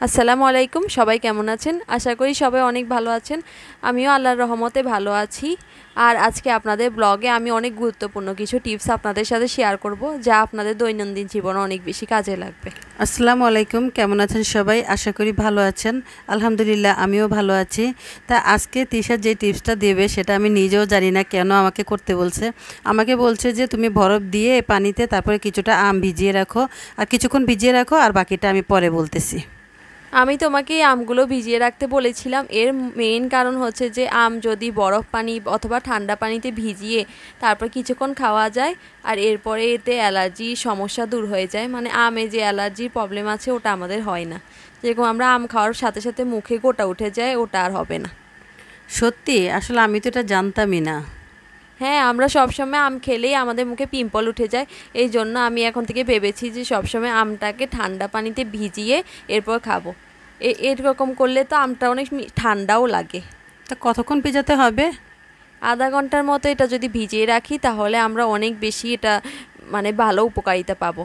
আসসালামু আলাইকুম, সবাই কেমন আছেন? আশা করি সবাই অনেক ভালো আছেন। আমিও আল্লাহর রহমতে ভালো আছি। আর আজকে আপনাদের ব্লগে আমি অনেক গুরুত্বপূর্ণ কিছু টিপস আপনাদের সাথে শেয়ার করব, যা আপনাদের দৈনন্দিন জীবনে অনেক বেশি কাজে লাগবে। আসসালামু আলাইকুম, কেমন আছেন সবাই? আশা করি ভালো আছেন। আলহামদুলিল্লাহ, আমিও ভালো আছি। তা আজকে তিশা যে টিপসটা দেবে সেটা আমি নিজেও জানি না কেন আমাকে করতে বলছে। আমাকে বলছে যে তুমি বরফ দিয়ে পানিতে তারপরে কিছুটা আম ভিজিয়ে রাখো, আর কিছুক্ষণ ভিজিয়ে রাখো, আর বাকিটা আমি পরে বলতেছি। আমি তোমাকে এই আমগুলো ভিজিয়ে রাখতে বলেছিলাম। এর মেইন কারণ হচ্ছে যে আম যদি বরফ পানি অথবা ঠান্ডা পানিতে ভিজিয়ে তারপর কিছুক্ষণ খাওয়া যায়, আর এরপরে এতে অ্যালার্জির সমস্যা দূর হয়ে যায়। মানে আমে যে অ্যালার্জির প্রবলেম আছে ওটা আমাদের হয় না। যেরকম আমরা আম খাওয়ার সাথে সাথে মুখে গোটা উঠে যায়, ওটা আর হবে না। সত্যি? আসলে আমি তো এটা জানতামই না। হ্যাঁ, আমরা সবসময় আম খেলেই আমাদের মুখে পিম্পল উঠে যায়। এই জন্য আমি এখন থেকে ভেবেছি যে সবসময় আমটাকে ঠান্ডা পানিতে ভিজিয়ে এরপর খাবো। এরকম করলে তো আমটা অনেক ঠান্ডাও লাগে। তা কতক্ষণ ভেজাতে হবে? আধা ঘন্টার মতো এটা যদি ভিজিয়ে রাখি তাহলে আমরা অনেক বেশি এটা মানে ভালো উপকারিতা পাবো।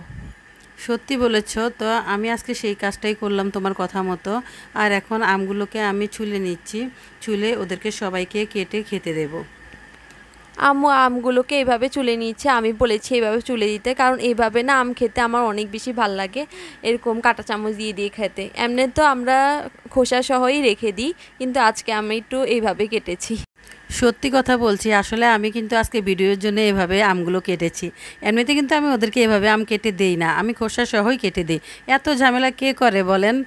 সত্যি বলেছ তো। আমি আজকে সেই কাজটাই করলাম তোমার কথা মতো। আর এখন আমগুলোকে আমি ছুলে নিচ্ছি, ছুলে ওদেরকে সবাইকে কেটে খেতে দেবো। আম্মু আমগুলোকে এইভাবে চুলে নিচ্ছে, আমি বলেছি এইভাবে চুলে দিতে, কারণ এইভাবে না আম খেতে আমার অনেক বেশি ভাল লাগে। এরকম কাঁটা চামচ দিয়ে দিয়ে খেতে এমনি তো আমরা খোসা সহই রেখে দিই, কিন্তু আজকে আমি একটু এইভাবে কেটেছি। সত্যি কথা বলছি, আসলে আমি কিন্তু আজকে ভিডিওর জন্য এভাবে আমগুলো কেটেছি। এমনিতে কিন্তু আমি ওদেরকে এভাবে আম কেটে দেই না, আমি খোসা সহই কেটে দিই। এত ঝামেলা কে করে বলেন?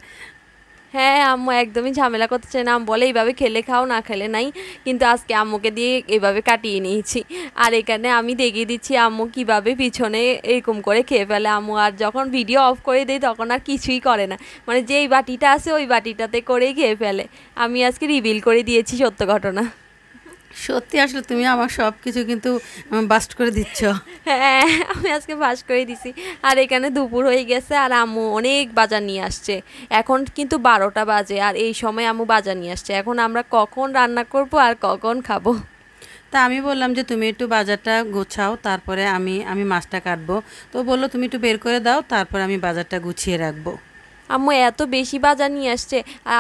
হ্যাঁ, আম্মু একদমই ঝামেলা করতে চায় না। আম বলে এইভাবে খেলে খাও, না খেলে নাই। কিন্তু আজকে আম্মুকে দিয়ে এইভাবে কাটিয়ে নিয়েছি। আর এখানে আমি দেখিয়ে দিচ্ছি আম্মু কিভাবে পিছনে এরকম করে খেয়ে ফেলে। আম্মু আর যখন ভিডিও অফ করে দেয় তখন আর কিছুই করে না, মানে যেই বাটিটা আছে ওই বাটিটাতে করেই খেয়ে ফেলে। আমি আজকে রিভিল করে দিয়েছি সত্য ঘটনা। সত্যি, আসলে তুমি আমার সব কিছু কিন্তু বাস্ট করে দিচ্ছ। হ্যাঁ, আমি আজকে ফাঁস করে দিছি। আর এখানে দুপুর হয়ে গেছে আর আম্মু অনেক বাজার নিয়ে আসছে। এখন কিন্তু 12টা বাজে, আর এই সময় আম্মু বাজার নিয়ে আসছে। এখন আমরা কখন রান্না করব আর কখন খাবো? তা আমি বললাম যে তুমি একটু বাজারটা গোছাও, তারপরে আমি আমি মাছটা কাটবো। তো বললো তুমি একটু বের করে দাও, তারপর আমি বাজারটা গুছিয়ে রাখবো। আম্মু এত বেশি বাজার নিয়ে আসছে। আর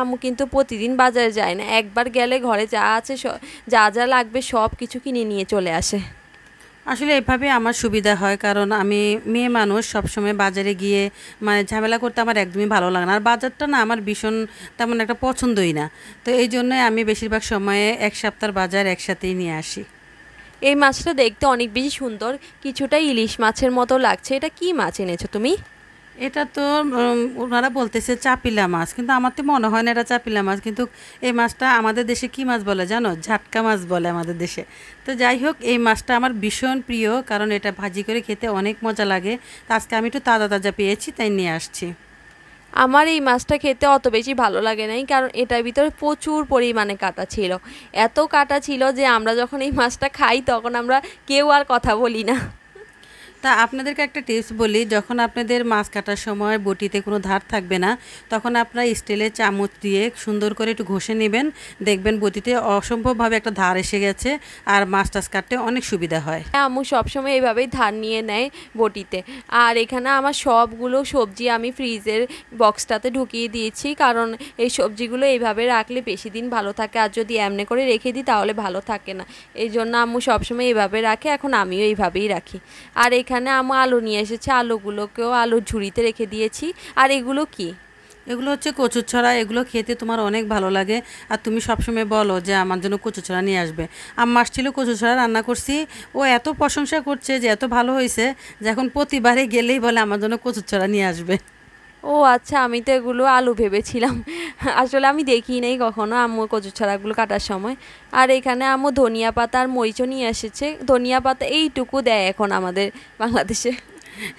আম্মু কিন্তু প্রতিদিন বাজারে যায় না, একবার গেলে ঘরে যা আছে যা যা লাগবে সব কিছু কিনে নিয়ে চলে আসে। আসলে এভাবে আমার সুবিধা হয়, কারণ আমি মেয়ে মানুষ, সবসময় বাজারে গিয়ে মানে ঝামেলা করতে আমার একদমই ভালো লাগে না। আর বাজারটা না আমার ভীষণ তেমন একটা পছন্দই না। তো এই জন্যই আমি বেশিরভাগ সময়ে এক সপ্তাহের বাজার একসাথেই নিয়ে আসি। এই মাছটা দেখতে অনেক বেশি সুন্দর, কিছুটা ইলিশ মাছের মতো লাগছে। এটা কি মাছ এনেছো তুমি? এটা তো ওনারা বলতেছে চাপিলা মাছ, কিন্তু আমার তো মনে হয় না এটা চাপিলা মাছ। কিন্তু এই মাছটা আমাদের দেশে কি মাছ বলে জানো? ঝাটকা মাছ বলে আমাদের দেশে। তো যাই হোক, এই মাছটা আমার ভীষণ প্রিয়, কারণ এটা ভাজি করে খেতে অনেক মজা লাগে। তো আজকে আমি একটু তাজা তাজা পেয়েছি, তাই নিয়ে আসছি। আমার এই মাছটা খেতে অত বেশি ভালো লাগে নাই, কারণ এটার ভিতরে প্রচুর পরিমাণে কাঁটা ছিল। এত কাঁটা ছিল যে আমরা যখন এই মাছটা খাই তখন আমরা কেউ আর কথা বলি না। তা আপনাদেরকে একটা টিপস বলি, যখন আপনাদের মাছ কাটার সময় বটিতে কোনো ধার থাকবে না, তখন আপনারা স্টিলের চামচ দিয়ে সুন্দর করে একটু ঘষে নেবেন। দেখবেন বটিতে অসম্ভবভাবে একটা ধার এসে গেছে, আর মাছ টাছ কাটতে অনেক সুবিধা হয়। আম্মু সবসময় এইভাবেই ধার নিয়ে নেয় বটিতে। আর এখানে আমার সবগুলো সবজি আমি ফ্রিজের বক্সটাতে ঢুকিয়ে দিয়েছি, কারণ এই সবজিগুলো এইভাবে রাখলে বেশি দিন ভালো থাকে, আর যদি এমনি করে রেখে দিই তাহলে ভালো থাকে না। এই জন্য আম্মু সবসময় এইভাবে রাখে, এখন আমিও এইভাবেই রাখি। আর এখানে আম্মু আলু নিয়ে এসেছে, আলুগুলোকেও আলুর ঝুড়িতে রেখে দিয়েছি। আর এগুলো কি? এগুলো হচ্ছে কচুর ছড়া, এগুলো খেতে তোমার অনেক ভালো লাগে। আর তুমি সবসময় বলো যে আমার জন্য কচু ছড়া নিয়ে আসবে। আম্মা আসছিল, কচু ছড়া রান্না করছি। ও এত প্রশংসা করছে যে এত ভালো হয়েছে, যে এখন প্রতিবারে গেলেই বলে আমার জন্য কচু ছড়া নিয়ে আসবে। ও আচ্ছা, আমি তো এগুলো আলু ভেবেছিলাম। আসলে আমি দেখি নাই কখনো আম্মু কচু ছড়াগুলো কাটার সময়। আর এখানে আম্মু ধনিয়া পাতা আর মরিচও নিয়ে এসেছে। ধনিয়া পাতা এইটুকু দেয় এখন আমাদের বাংলাদেশে।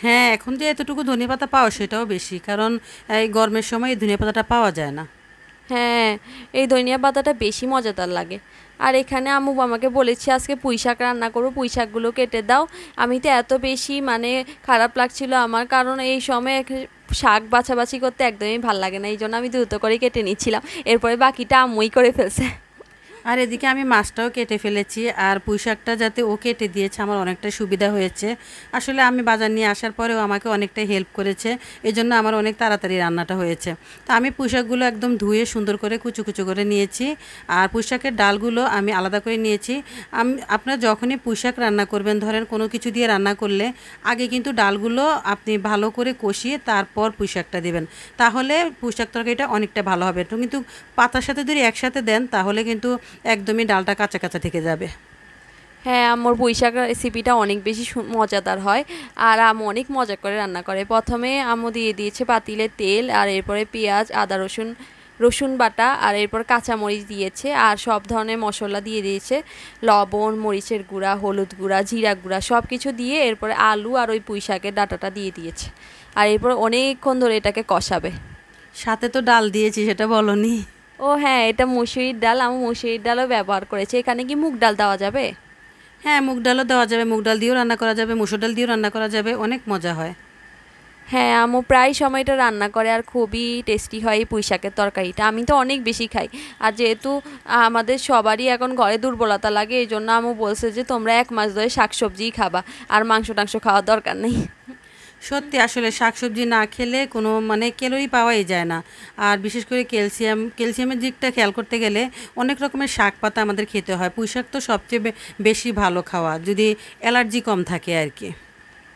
হ্যাঁ, এখন যে এতটুকু ধনেপাতা পাওয়া সেটাও বেশি, কারণ এই গরমের সময় এই ধনেপাতাটা পাওয়া যায় না। হ্যাঁ, এই ধনিয়া পাতাটা বেশি মজাদার লাগে। আর এখানে আম্মু আমাকে বলেছে আজকে পুঁই শাক রান্না করবো, পুঁই শাকগুলো কেটে দাও। আমি তো এত বেশি মানে খারাপ লাগছিল আমার, কারণ এই সময় শাক বাছাবাছি করতে একদমই ভাল লাগে না। এই জন্য আমি দ্রুত করে কেটে নিচ্ছিলাম, এরপরে বাকিটা আম্মুই করে ফেলছে। আর এদিকে আমি মাছটাও কেটে ফেলেছি, আর পুঁই শাকটা যাতে ও কেটে দিয়েছে আমার অনেকটা সুবিধা হয়েছে। আসলে আমি বাজার নিয়ে আসার পরেও আমাকে অনেকটা হেল্প করেছে, এজন্য আমার অনেক তাড়াতাড়ি রান্নাটা হয়েছে। তো আমি পুঁই শাকগুলো একদম ধুয়ে সুন্দর করে কুচু কুচু করে নিয়েছি, আর পুঁই শাকের ডালগুলো আমি আলাদা করে নিয়েছি। আপনারা যখনই পুঁই শাক রান্না করবেন, ধরেন কোনো কিছু দিয়ে রান্না করলে আগে কিন্তু ডালগুলো আপনি ভালো করে কষিয়ে তারপর পুঁই শাকটা দেবেন, তাহলে পুঁই শাক তরকারিটা অনেকটা ভালো হবে। তো কিন্তু পাতার সাথে যদি একসাথে দেন তাহলে কিন্তু একদমই ডালটা কাঁচা কাঁচা থেকে যাবে। হ্যাঁ, আমার পুঁই শাক রেসিপিটা অনেক বেশি মজাদার হয়, আর আম্মু অনেক মজা করে রান্না করে। প্রথমে আম্মু দিয়ে দিয়েছে পাতিলে তেল, আর এরপরে পেঁয়াজ, আদা, রসুন বাটা, আর এরপর কাঁচামরিচ দিয়েছে, আর সব ধরনের মশলা দিয়ে দিয়েছে, লবণ, মরিচের গুঁড়া, হলুদ গুঁড়া, জিরা গুঁড়া সব কিছু দিয়ে এরপরে আলু আর ওই পুঁই শাকের ডাঁটাটা দিয়ে দিয়েছে, আর এরপর অনেকক্ষণ ধরে এটাকে কষাবে। সাথে তো ডাল দিয়েছি, সেটা বলনি। ও হ্যাঁ, এটা মুসুরির ডাল, আমি মুসুরির ডালও ব্যবহার করেছি। এখানে কি মুগ ডাল দেওয়া যাবে? হ্যাঁ, মুগ ডালও দেওয়া যাবে, মুগ ডাল দিয়েও রান্না করা যাবে, মুসুর ডাল দিয়েও রান্না করা যাবে, অনেক মজা হয়। হ্যাঁ, আম্মু প্রায় সময়টা রান্না করে, আর খুবই টেস্টি হয় এই পুঁই শাকের তরকারিটা। আমি তো অনেক বেশি খাই, আর যেহেতু আমাদের সবারই এখন ঘরে দুর্বলতা লাগে, এই জন্য আম্মু বলছে যে তোমরা 1 মাস ধরে শাকসবজিই খাবা, আর মাংস টাংস খাওয়ার দরকার নেই। সত্যি আসলে শাকসবজি না খেলে কোনো মানে ক্যালোরি পাওয়াই যায় না। আর বিশেষ করে ক্যালসিয়ামের দিকটা খেয়াল করতে গেলে অনেক রকমের শাক পাতা আমাদের খেতে হয়। পুঁই শাক তো সবচেয়ে বেশি ভালো খাওয়া, যদি অ্যালার্জি কম থাকে আর কি।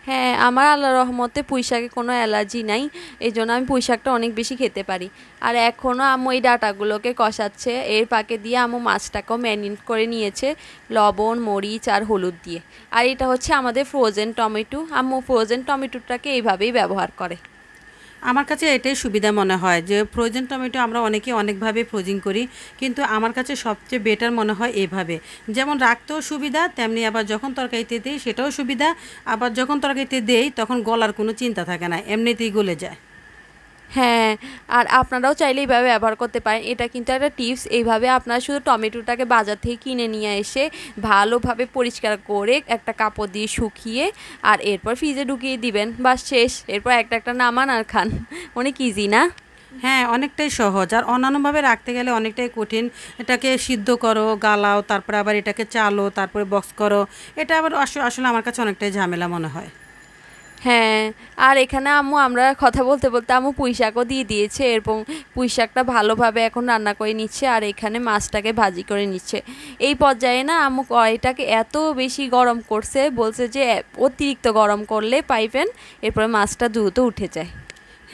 হ্যাঁ, আমার আল্লাহর রহমতে পুঁই শাকে কোনো অ্যালার্জি নাই, এই জন্য আমি পুঁই শাকটা অনেক বেশি খেতে পারি। আর এখনও আম্মু এই ডাঁটাগুলোকে কষাচ্ছে, এর পাকে দিয়ে আম্মু মাছটাকেও ম্যারিনেট করে নিয়েছে লবণ, মরিচ আর হলুদ দিয়ে। আর এটা হচ্ছে আমাদের ফ্রোজেন টমেটো, আম্মু ফ্রোজেন টমেটোটাকে এইভাবেই ব্যবহার করে। আমার কাছে এটাই সুবিধা মনে হয় যে ফ্রোজেন টমেটো আমরা অনেকে অনেকভাবে ফ্রোজিং করি, কিন্তু আমার কাছে সবচেয়ে বেটার মনে হয় এভাবে। যেমন রাখতেও সুবিধা, তেমনি আবার যখন তরকারিতে দিই সেটাও সুবিধা, আবার যখন তরকারিতে দেই তখন গলার কোনো চিন্তা থাকে না, এমনিতেই গলে যায়। হ্যাঁ, আর আপনারাও চাইলে এইভাবে ব্যবহার করতে পারেন। এটা কিন্তু একটা টিপস। এইভাবে আপনারা শুধু টমেটোটাকে বাজার থেকে কিনে নিয়ে এসে ভালোভাবে পরিষ্কার করে একটা কাপড় দিয়ে শুকিয়ে আর এরপর ফ্রিজে ঢুকিয়ে দিবেন, বাস শেষ। এরপর একটা একটা নামান আর খান। অনেক ইজি না? হ্যাঁ, অনেকটাই সহজ, আর অন্যান্যভাবে রাখতে গেলে অনেকটাই কঠিন। এটাকে সিদ্ধ করো, গালাও, তারপরে আবার এটাকে চালো, তারপরে বক্স করো, এটা আবার আসলে আমার কাছে অনেকটাই ঝামেলা মনে হয়। হ্যাঁ, আর এখানে আম্মু আমরা কথা বলতে বলতে আম্মু পুঁই শাকও দিয়ে দিয়েছে, এবং পুঁই শাকটা ভালোভাবে এখন রান্না করে নিচ্ছে, আর এখানে মাছটাকে ভাজি করে নিচ্ছে। এই পর্যায়ে না আম্মু কড়াইটাকে এত বেশি গরম করছে, বলছে যে অতিরিক্ত গরম করলে পাইপেন এরপরে মাছটা দ্রুত উঠে যায়।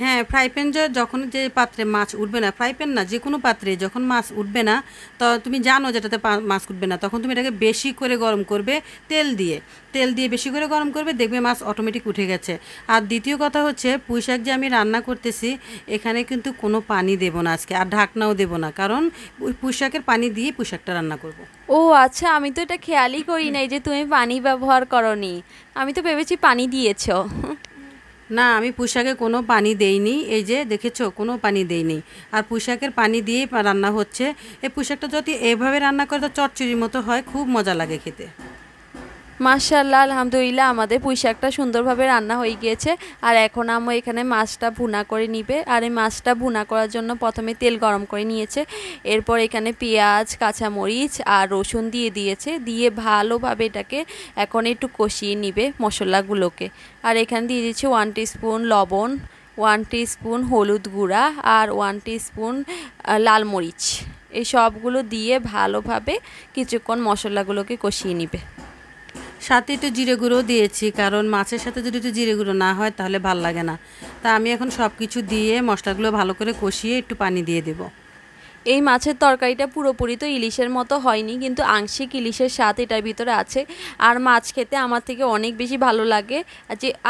হ্যাঁ, ফ্রাই প্যান যখন যে পাত্রে মাছ উঠবে না, ফ্রাই প্যান না, যে কোনো পাত্রে যখন মাছ উঠবে না, তো তুমি জানো যেটাতে মাছ উঠবে না, তখন তুমি এটাকে বেশি করে গরম করবে তেল দিয়ে বেশি করে গরম করবে, দেখবে মাছ অটোমেটিক উঠে গেছে। আর দ্বিতীয় কথা হচ্ছে, পুঁই শাক যে আমি রান্না করতেছি এখানে কিন্তু কোনো পানি দেব না আজকে, আর ঢাকনাও দেব না, কারণ ওই পুঁই শাকের পানি দিয়ে পুঁই শাকটা রান্না করব। ও আচ্ছা, আমি তো এটা খেয়ালই করি নাই যে তুমি পানি ব্যবহার করনি। আমি তো ভেবেছি পানি দিয়েছো। না, আমি পুঁই শাকে কোনো পানি দেইনি, এই যে দেখেছো কোনো পানি দেইনি। আর পুঁই শাকের পানি দিয়েই রান্না হচ্ছে। এই পুঁই শাকটা যদি এভাবে রান্না করে তো চচ্চড়ির মতো হয়, খুব মজা লাগে খেতে। মাশাআল্লাহ, আলহামদুলিল্লাহ, আমাদের পুঁই শাকটা সুন্দরভাবে রান্না হয়ে গিয়েছে। আর এখন আম্মু এখানে মাছটা ভুনা করে নিবে, আর এই মাছটা ভুনা করার জন্য প্রথমে তেল গরম করে নিয়েছে, এরপর এখানে পেঁয়াজ, কাঁচামরিচ আর রসুন দিয়ে দিয়েছে, দিয়ে ভালোভাবে এটাকে এখন একটু কষিয়ে নিবে মশলাগুলোকে। আর এখানে দিয়ে দিচ্ছে 1 টিস্পুন লবণ, 1 টিস্পুন হলুদ গুঁড়া, আর 1 টিস্পুন লাল মরিচ। এই সবগুলো দিয়ে ভালোভাবে কিছুক্ষণ মশলাগুলোকে কষিয়ে নিবে। সাথে একটু জিরে গুঁড়ো দিয়েছি, কারণ মাছের সাথে যদি একটু জিরে গুঁড়ো না হয় তাহলে ভাল লাগে না। তা আমি এখন সব কিছু দিয়ে মশলাগুলো ভালো করে কষিয়ে একটু পানি দিয়ে দেবো। এই মাছের তরকারিটা পুরোপুরি তো ইলিশের মতো হয়নি, কিন্তু আংশিক ইলিশের স্বাদ এটার ভিতরে আছে। আর মাছ খেতে আমার থেকে অনেক বেশি ভালো লাগে।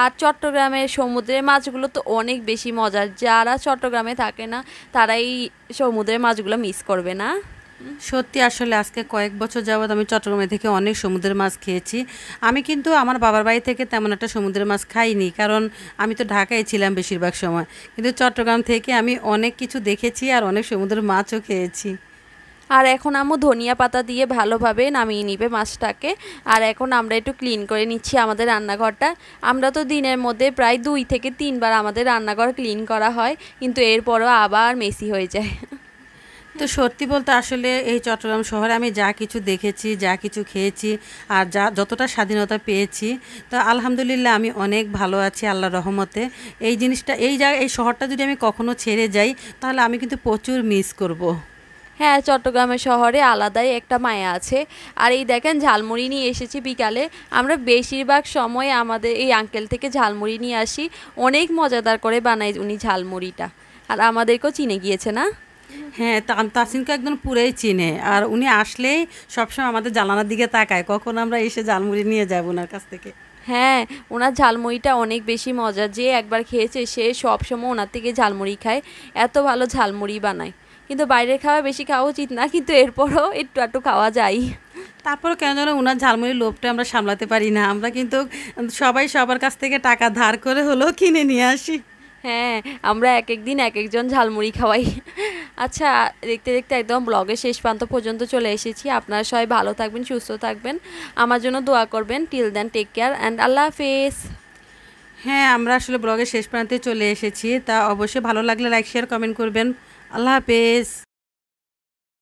আর চট্টগ্রামের সমুদ্রের মাছগুলো তো অনেক বেশি মজার। যারা চট্টগ্রামে থাকে না তারা এই সমুদ্রের মাছগুলো মিস করবে না। সত্যি আসলে আজকে কয়েক বছর যাবৎ আমি চট্টগ্রামে থেকে অনেক সমুদ্রের মাছ খেয়েছি। আমি কিন্তু আমার বাবার বাড়ি থেকে তেমন একটা সমুদ্রের মাছ খাইনি, কারণ আমি তো ঢাকায় ছিলাম বেশিরভাগ সময়। কিন্তু চট্টগ্রাম থেকে আমি অনেক কিছু দেখেছি আর অনেক সমুদ্রের মাছও খেয়েছি। আর এখন আম্মু ধনিয়া পাতা দিয়ে ভালোভাবে নামিয়ে নিবে মাছটাকে। আর এখন আমরা একটু ক্লিন করে নিচ্ছি আমাদের রান্নাঘরটা। আমরা তো দিনের মধ্যে প্রায় 2 থেকে 3 বার আমাদের রান্নাঘর ক্লিন করা হয়, কিন্তু এরপরও আবার মেসি হয়ে যায়। তো সত্যি বলতে আসলে এই চট্টগ্রাম শহরে আমি যা কিছু দেখেছি, যা কিছু খেয়েছি, আর যতটা স্বাধীনতা পেয়েছি, তো আলহামদুলিল্লাহ আমি অনেক ভালো আছি আল্লাহর রহমতে। এই জিনিসটা, এই শহরটা যদি আমি কখনো ছেড়ে যাই, তাহলে আমি কিন্তু প্রচুর মিস করব। হ্যাঁ, চট্টগ্রামের শহরে আলাদাই একটা মায়া আছে। আর এই দেখেন ঝালমুড়ি নিয়ে এসেছি বিকালে। আমরা বেশিরভাগ সময় আমাদের এই আঙ্কেল থেকে ঝালমুড়ি নিয়ে আসি। অনেক মজাদার করে বানায় উনি ঝালমুড়িটা। আর আমাদেরকেও চিনে গিয়েছে না? হ্যাঁ, তাসিনকে একদম পুরাই চিনে, আর উনি আসলেই সবসময় আমাদের জানালার দিকে তাকায় কখন আমরা এসে ঝালমুড়ি নিয়ে যাব ওনার কাছ থেকে। হ্যাঁ, ওনার ঝালমুড়িটা অনেক বেশি মজার। যে একবার খেয়েছে সে সবসময় ওনার থেকে ঝালমুড়ি খায়। এত ভালো ঝালমুড়ি বানায়। কিন্তু বাইরের খাওয়া বেশি খাওয়া উচিত না, কিন্তু এরপরও একটু একটু খাওয়া যায়। তারপর কেন যেন উনার ঝালমুড়ির লোভটা আমরা সামলাতে পারি না, আমরা কিন্তু সবাই সবার কাছ থেকে টাকা ধার করে হলেও কিনে নিয়ে আসি। হ্যাঁ, আমরা এক এক দিন এক একজন ঝালমুড়ি খাওয়াই। আচ্ছা, দেখতে দেখতে একদম ব্লগের শেষ প্রান্ত পর্যন্ত চলে এসেছি। আপনারা সবাই ভালো থাকবেন, সুস্থ থাকবেন, আমার জন্য দোয়া করবেন। Till then, take care and আল্লাহ হাফেজ। হ্যাঁ, আমরা আসলে ব্লগের শেষ প্রান্তে চলে এসেছি। তা অবশ্যই ভালো লাগলে লাইক, শেয়ার, কমেন্ট করবেন। আল্লাহ হাফেজ।